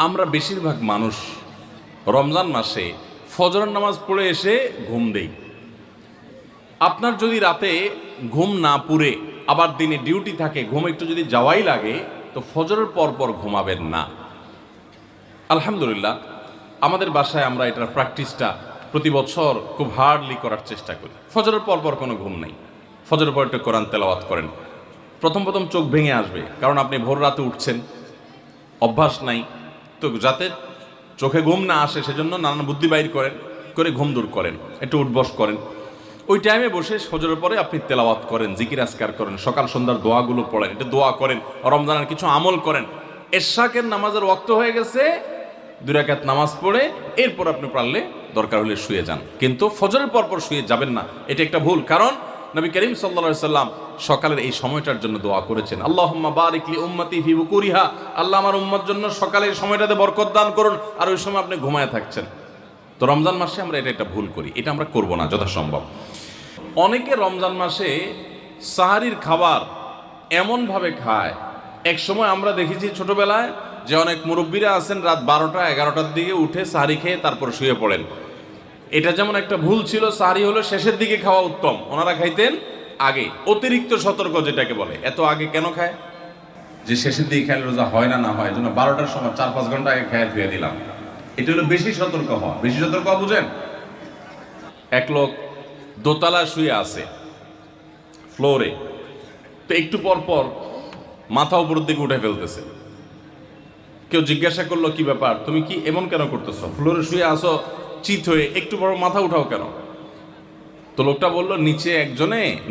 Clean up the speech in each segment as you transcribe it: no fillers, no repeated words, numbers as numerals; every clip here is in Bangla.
আমরা বেশিরভাগ মানুষ রমজান মাসে ফজরের নামাজ পড়ে এসে ঘুম দেই। আপনার যদি রাতে ঘুম না পুরে আবার দিনে ডিউটি থাকে, ঘুম একটু যদি যাওয়াই লাগে, তো ফজরের পর পর ঘুমাবেন না। আলহামদুলিল্লাহ, আমাদের বাসায় আমরা এটার প্র্যাকটিসটা প্রতি বছর খুব হার্ডলি করার চেষ্টা করি। ফজরের পর পর কোনো ঘুম নেই, ফজরের পর একটু কোরআন তেলাওয়াত করেন। প্রথম প্রথম চোখ ভেঙে আসবে, কারণ আপনি ভোর রাতে উঠছেন, অভ্যাস নাই, তো যাতে চোখে ঘুম না আসে সেজন্য নানান বুদ্ধি বাইর করে ঘুম দূর করেন, একটু উঠবস করেন। ওই টাইমে বসে ফজরের পরে আপনি তেলাওয়াত করেন, জিকির আজকার করেন, সকাল সন্ধ্যার দোয়াগুলো পড়েন, একটু দোয়া করেন, রমজানের কিছু আমল করেন। এশাকের নামাজের ওয়াক্ত হয়ে গেছে, 2 রাকাত নামাজ পড়ে এরপর আপনি পারলে দরকার হলে শুয়ে যান, কিন্তু ফজরের পর পর শুয়ে যাবেন না। এটা একটা ভুল, কারণ নবী করিম সাল্লাল্লাহু আলাইহি সাল্লাম সকালের এই সময়টার জন্য দোয়া করেছেন, আল্লাহুম্মা বারিক লি উম্মতি ফি বুকুরিহা, আল্লাহ আমার উম্মত জন্য সকালের সময়টাতে বরকত দান করুন, আর ওই সময় আপনি ঘুমায় থাকছেন। তো রমজান মাসে আমরা এটা একটা ভুল করি, এটা আমরা করব না যথাসম্ভব। অনেকে রমজান মাসে সাহারির খাবার এমনভাবে খায়, এক সময় আমরা দেখেছি ছোটবেলায় যে অনেক মুরব্বীরা আছেন রাত 12টা-11টার দিকে উঠে সাহারি খেয়ে তারপর শুয়ে পড়েন। এটা যেমন একটা ভুল ছিল, সাহারি হলো শেষের দিকে খাওয়া উত্তম, ওনারা খাইতেন আগে। অতিরিক্ত সতর্ক যেটাকে বলে, এত আগে কেন খায়? যে শেষের দিকে খেলে রোজা হয় না হয়, জন্য 12টার সময় 4-5 ঘন্টা আগে খেয়ে ধুয়ে দিলাম। এটা হলো বেশি সতর্ক হওয়া। বেশি সতর্ক হওয়া বুঝেন? এক লোক দোতলা শুয়ে আছে ফ্লোরে, তো একটু পর পর মাথা উপরের দিকে উঠে ফেলতেছে। কেউ জিজ্ঞাসা করলো, কি ব্যাপার, তুমি কি এমন কেন করতেছো? ফ্লোরে শুয়ে আসো চিত হয়ে, একটু বড় মাথা উঠাও কেন? তো লোকটা বলল,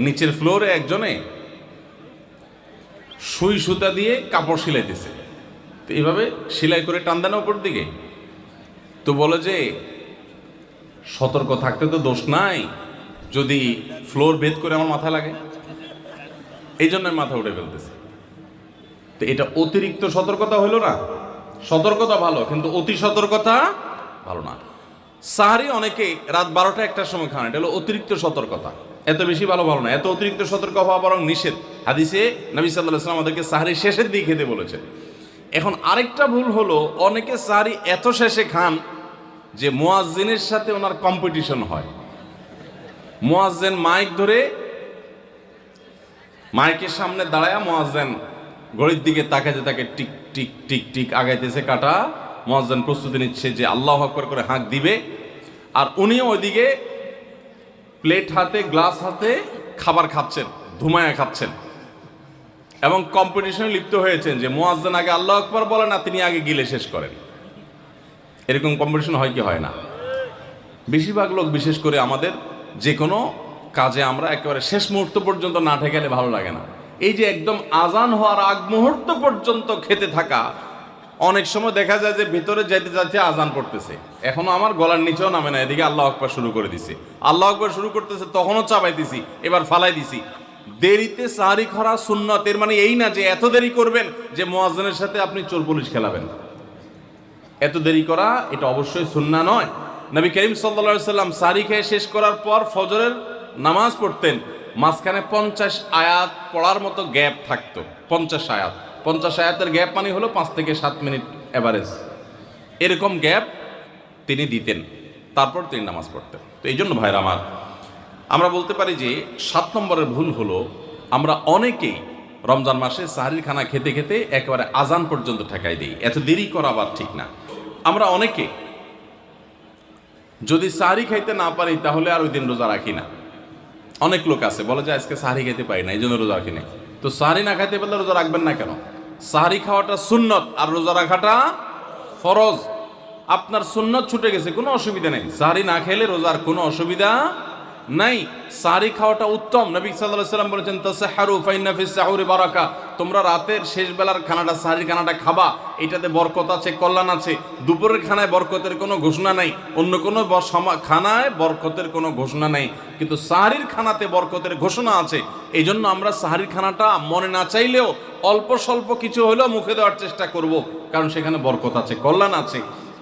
নিচের ফ্লোরে একজনে সুই সুতা দিয়ে কাপড় সেলাইতেছে, তো এইভাবে সেলাই করে টান দেন উপর দিকে। তো বলে যে সতর্ক থাকতে তো দোষ নাই, যদি ফ্লোর ভেদ করে আমার মাথা লাগে, এই জন্য মাথা উঠে ফেলতেছে। তো এটা অতিরিক্ত সতর্কতা হলো না? সতর্কতা ভালো, কিন্তু অতি সতর্কতা ভালো না। সাহারি অনেকে রাত 12টা-1টার সময় খান, এটা হলো অতিরিক্ত সতর্কতা। এত বেশি ভালো না, এত অতিরিক্ত সতর্ক হওয়া বরং নিষেধ। হাদিসে নবী সাল্লাল্লাহু আলাইহি ওয়াসাল্লাম আমাদেরকে সাহারি শেষের দিকে খেতে বলেছেন। এখন আরেকটা ভুল হলো, অনেকে সাহারি এত শেষে খান যে মুয়াজ্জিনের সাথে ওনার কম্পিটিশন হয়। মুয়াজ্জিন মাইক ধরে, মাইকের সামনে দাঁড়ায় মুয়াজ্জিন ঘড়ির দিকে তাকাতে তাকে টিক টিক টিক টিক আগাইতেছে কাটা। মুয়াজ্জিন প্রস্তুতি নিচ্ছে যে আল্লাহু আকবার করে হাঁক দিবে, আর উনিও ওইদিকে প্লেট হাতে গ্লাস হাতে খাবার খাচ্ছেন, ধুমায়া খাচ্ছেন, এবং কম্পিটিশনে লিপ্ত হয়েছেন যে মুয়াজ্জিন আগে আল্লাহু আকবার বলেন না, তিনি আগে গিলে শেষ করেন। এরকম কম্পিটিশন হয় কি হয় না? বেশিরভাগ লোক, বিশেষ করে আমাদের যে কোনো কাজে আমরা একেবারে শেষ মুহূর্ত পর্যন্ত না ঠেকালে ভালো লাগে না। এই যে একদম আজান হওয়ার আগ মুহূর্ত পর্যন্ত খেতে থাকা, অনেক সময় দেখা যায় যে ভিতরে যেতে যাচ্ছে আজান পড়তেছে, এখনো আমার গলার নিচেও নামে না, এদিকে আল্লাহু আকবার শুরু করে দিছে, আল্লাহু আকবার শুরু করতেছে, তখনও চাপাইতেছি, এবার ফালাই দিছি। দেরিতে সাহারি খাওয়া সুন্নাত, এর মানে এই না যে এত দেরি করবেন যে মুয়াজ্জিনের সাথে আপনি চোর পুলিশ খেলাবেন। এত দেরি করা এটা অবশ্যই সুন্নাহ নয়। নবী করিম সাল্লাল্লাহু আলাইহি সাল্লাম সাহারি খেয়ে শেষ করার পর ফজরের নামাজ পড়তেন, মাঝখানে 50 আয়াত পড়ার মতো গ্যাপ থাকতো। 50 আয়াতের গ্যাপ মানে হলো 5 থেকে 7 মিনিট এভারেজ, এরকম গ্যাপ তিনি দিতেন, তারপর তিনি নামাজ পড়তেন। তো এই জন্য ভাইরা আমার, আমরা বলতে পারি যে 7 নম্বরের ভুল হলো, আমরা অনেকেই রমজান মাসে সাহারির খানা খেতে খেতে একেবারে আজান পর্যন্ত ঠেকাই দিই। এত দেরি করা আবার ঠিক না। আমরা অনেকে যদি সাহারি খাইতে না পারি তাহলে আর ওই দিন রোজা রাখি না। অনেক লোক আছে বলে যে আজকে সাহারি খাইতে পারি না, এই জন্য রোজা রাখি না। তো সাহারি না খাইতে পারলে রোজা রাখবেন না কেন? সাহারি খাওয়াটা সুন্নত আর রোজা রাখাটা ফরজ। আপনার সুন্নত ছুটে গেছে, কোনো অসুবিধা নেই। সাহারি না খেলে রোজার কোনো অসুবিধা নাই, সাহারি খাওয়াটা উত্তম। নবী সাল্লাল্লাহু আলাইহি ওয়াসাল্লাম বলেছেন, তাসাহহারু ফাইন্না ফিস সাহুরি বারাকা, তোমরা রাতের শেষ বেলার খানাটা, সাহারির খানাটা খাবা, এটাতে বরকত আছে, কল্যাণ আছে। দুপুরের খানায় বরকতের কোনো ঘোষণা নাই, অন্য কোনো খানায় বরকতের কোনো ঘোষণা নাই, কিন্তু সাহারির খানাতে বরকতের ঘোষণা আছে। এই জন্য আমরা সাহারির খানাটা মনে না চাইলেও অল্প স্বল্প কিছু হলেও মুখে দেওয়ার চেষ্টা করব, কারণ সেখানে বরকত আছে, কল্যাণ আছে।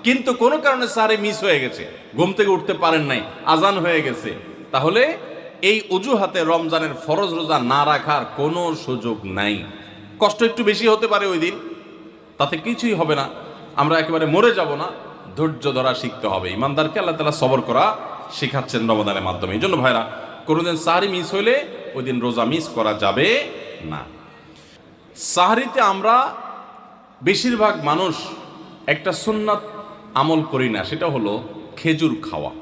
কিন্তু কোনো কারণে সাহারি মিস হয়ে গেছে, ঘুম থেকে উঠতে পারেন নাই, আজান হয়ে গেছে, তাহলে এই অজুহাতে রমজানের ফরজ রোজা না রাখার কোনো সুযোগ নাই। কষ্ট একটু বেশি হতে পারে ওই দিন, তাতে কিছুই হবে না, আমরা একেবারে মরে যাব না, ধৈর্য ধরা শিখতে হবে। ইমানদারকে আল্লাহ তাআলা সবর করা শেখাচ্ছেন রমাদানের মাধ্যমে। এই জন্য ভাইরা, কোনোদিন সাহরি মিস হইলে ওই দিন রোজা মিস করা যাবে না। সাহরিতে আমরা বেশিরভাগ মানুষ একটা সুন্নাত আমল করি না, সেটা হলো খেজুর খাওয়া।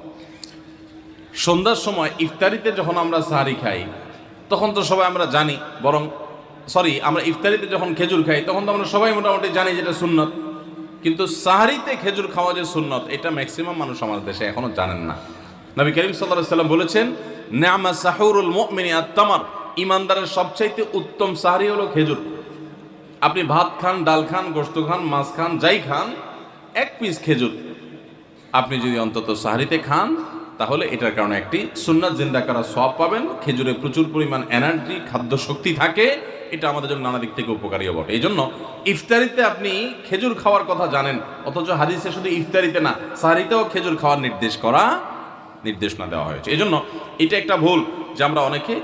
সন্ধ্যার সময় ইফতারিতে যখন আমরা সাহরি খাই তখন তো সবাই আমরা জানি, আমরা ইফতারিতে যখন খেজুর খাই তখন তো আমরা সবাই মোটামুটি জানি যেটা সুন্নত। কিন্তু সাহরিতে খেজুর খাওয়া যে সুন্নত, এটা ম্যাক্সিমাম মানুষ আমাদের দেশে এখনো জানেন না। নবী করিম সাল্লাল্লাহু আলাইহি ওয়াসাল্লাম বলেছেন, নি'মা সাহুরুল মুমিনি আত-তামার, ইমানদারের সবচাইতে উত্তম সাহরি হলো খেজুর। আপনি ভাত খান, ডাল খান, গোশত খান, মাছ খান, যাই খান, এক পিস খেজুর আপনি যদি অন্তত সাহরিতে খান, তাহলে এটার কারণে একটি সুন্নাত জিন্দা করার সওয়াব পাবেন। খেজুরে প্রচুর পরিমাণ এনার্জি, খাদ্য শক্তি থাকে, এটা আমাদের জন্য নানা দিক থেকে উপকারীও বটে। এই জন্য ইফতারিতে আপনি খেজুর খাওয়ার কথা জানেন, অথচ হাদিসে শুধু ইফতারিতে না, সাহরিতেও খেজুর খাওয়ার নির্দেশনা দেওয়া হয়েছে। এই জন্য এটা একটা ভুল যে আমরা অনেকে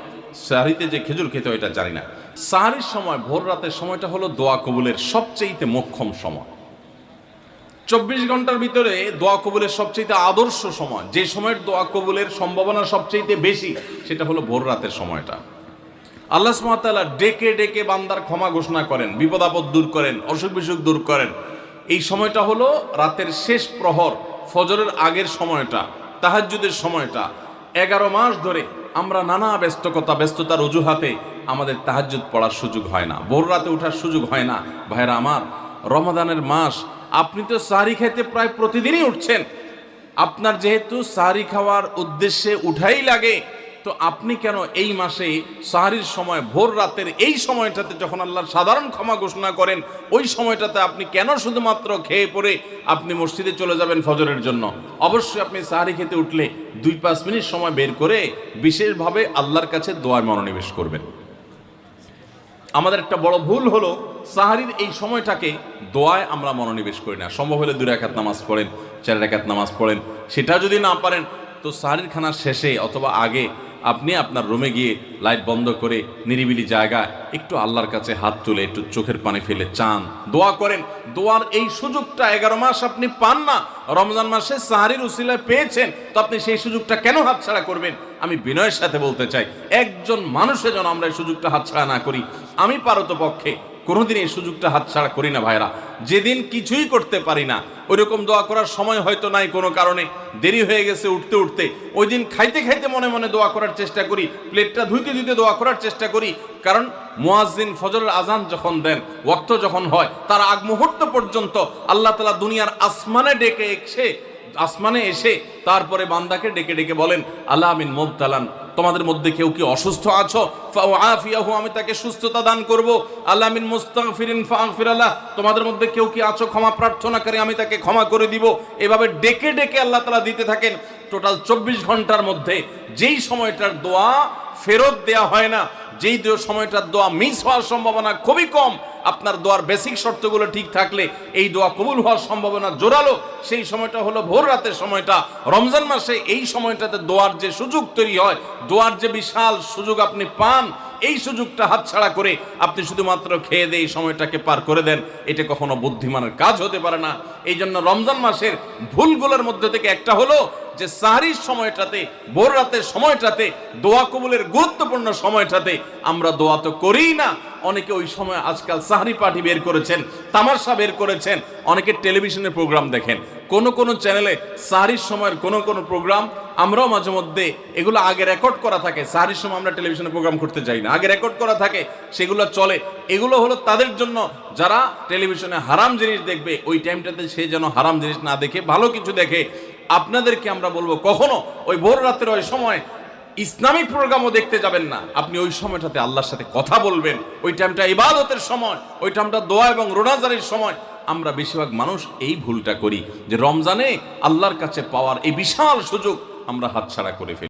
সাহরিতে যে খেজুর খেতে হয় এটা জানি না। সাহরির সময়, ভোর রাতের সময়টা হলো দোয়া কবুলের সবচেয়ে মোক্ষম সময়। 24 ঘন্টার ভিতরে দোয়া কবুলের সবচেয়ে আদর্শ সময়, যে সময়ের দোয়া কবুলের সম্ভাবনা সবচেয়ে বেশি, সেটা হলো ভোর রাতের সময়টা। আল্লাহ সুবহানাহু ওয়া তাআলা ডেকে ডেকে বান্দার ক্ষমা ঘোষণা করেন, বিপদ আপদ দূর করেন, অসুখ বিসুখ দূর করেন। এই সময়টা হলো রাতের শেষ প্রহর, ফজরের আগের সময়টা, তাহাজ্জুদের সময়টা। 11 মাস ধরে আমরা নানা ব্যস্ততার অজুহাতে আমাদের তাহাজ্জুদ পড়ার সুযোগ হয় না, ভোর রাতে ওঠার সুযোগ হয় না। ভাইরা আমার, রমাদানের মাস, আপনি তো সাহরি খাইতে প্রায় প্রতিদিনই উঠছেন। আপনার যেহেতু সাহরি খাওয়ার উদ্দেশ্যে উঠাই লাগে, তো আপনি কেন এই মাসে সাহরির সময়, ভোর রাতের এই সময়টাতে যখন আল্লাহর সাধারণ ক্ষমা ঘোষণা করেন, ওই সময়টাতে আপনি কেন শুধুমাত্র খেয়ে পরে আপনি মসজিদে চলে যাবেন ফজরের জন্য? অবশ্যই আপনি সাহরি খেতে উঠলে 2-5 মিনিট সময় বের করে বিশেষভাবে আল্লাহর কাছে দোয়ায় মনোনিবেশ করবেন। আমাদের একটা বড় ভুল হলো সাহরির এই সময়টাকে দোয়ায় আমরা মনোনিবেশ করি না। সম্ভব হলে 2 রাকাত নামাজ পড়েন, 4 রাকাত নামাজ পড়েন। সেটা যদি না পারেন তো সাহরির খানার শেষে অথবা আগে আপনি আপনার রুমে গিয়ে লাইট বন্ধ করে নিরিবিলি জায়গায় একটু আল্লাহর কাছে হাত তুলে একটু চোখের পানি ফেলে চান, দোয়া করেন। দোয়ার এই সুযোগটা 11 মাস আপনি পান না, রমজান মাসে সাহরির উসিলায় পেয়েছেন, তো আপনি সেই সুযোগটা কেন হাতছাড়া করবেন? আমি বিনয়ের সাথে বলতে চাই, একজন মানুষের জন্য আমরা এই সুযোগটা হাতছাড়া না করি। আমি পারতপক্ষে কোনোদিন এই সুযোগটা হাতছাড়া করি না ভাইরা। যেদিন কিছুই করতে পারি না, ওই রকম দোয়া করার সময় হয়তো নাই, কোনো কারণে দেরি হয়ে গেছে উঠতে, ওই দিন খাইতে খাইতে মনে মনে দোয়া করার চেষ্টা করি, প্লেটটা ধুইতে দোয়া করার চেষ্টা করি। কারণ মুয়াজ্জিন ফজরের আজান যখন দেন, ওয়াক্ত যখন হয়, তার আগ মুহূর্ত পর্যন্ত আল্লাহ তাআলা দুনিয়ার আসমানে এসে তারপরে বান্দাকে ডেকে ডেকে বলেন, আল্লাহ মিন মুবতালান, তোমাদের মধ্যে কেউ কি অসুস্থ আছো, ফাআফিয়াহু, আমি তাকে সুস্থতা দান করব। আল্লাহ মিন মুস্তাগফিরিন ফাগফির লাহ, তোমাদের মধ্যে কেউ কি আছো ক্ষমা প্রার্থনাকারী, আমি তাকে ক্ষমা করে দিব। এভাবে ডেকে ডেকে আল্লাহ তাআলা দিতে থাকেন। টোটাল 24 ঘন্টার মধ্যে যেই সময়টার দোয়া ফেরত দেয়া হয় না, যেই সময়টার দোয়া মিস হওয়ার সম্ভাবনা খুবই কম, আপনার দোয়ার বেসিক শর্তগুলো ঠিক থাকলে এই দোয়া কবুল হওয়ার সম্ভাবনা জোরালো, সেই সময়টা হলো ভোর রাতের সময়টা। রমজান মাসে এই সময়টাতে দোয়ার যে সুযোগ তৈরি হয়, দোয়ার যে বিশাল সুযোগ আপনি পান, এই সুযোগটা হাতছাড়া করে আপনি শুধুমাত্র খেয়ে দিয়ে এই সময়টাকে পার করে দেন, এটা কখনো বুদ্ধিমানের কাজ হতে পারে না। এই জন্য রমজান মাসের ভুলগুলোর মধ্যে থেকে একটা হলো যে সাহরির সময়টাতে, ভোর রাতের সময়টাতে, দোয়া কবুলের গুরুত্বপূর্ণ সময়টাতে আমরা দোয়া তো করিই না। অনেকে ওই সময় আজকাল সাহরি পার্টি বের করেছেন, তামাশা বের করেছেন, অনেকে টেলিভিশনের প্রোগ্রাম দেখেন। কোন চ্যানেলে সাহরির সময়ের কোন প্রোগ্রাম আমরাও মাঝে মধ্যে এগুলো আগে রেকর্ড করা থাকে। সাহরির সময় আমরা টেলিভিশনে প্রোগ্রাম করতে যাই না, আগে রেকর্ড করা থাকে, সেগুলো চলে। এগুলো হলো তাদের জন্য যারা টেলিভিশনে হারাম জিনিস দেখবে, ওই টাইমটাতে সে যেন হারাম জিনিস না দেখে ভালো কিছু দেখে। আপনাদেরকে আমরা বলবো, কখনো ওই ভোর রাতের ওই সময় ইসলামিক প্রোগ্রামও দেখতে যাবেন না। আপনি ওই সময়টাতে আল্লাহর সাথে কথা বলবেন, ওই টাইমটা ইবাদতের সময়, ওই টাইমটা দোয়া এবং রোনাজারির সময়। আমরা বেশিরভাগ মানুষ এই ভুলটা করি যে রমজানে আল্লাহর কাছে পাওয়ার এই বিশাল সুযোগ আমরা হাতছাড়া করে ফেলি।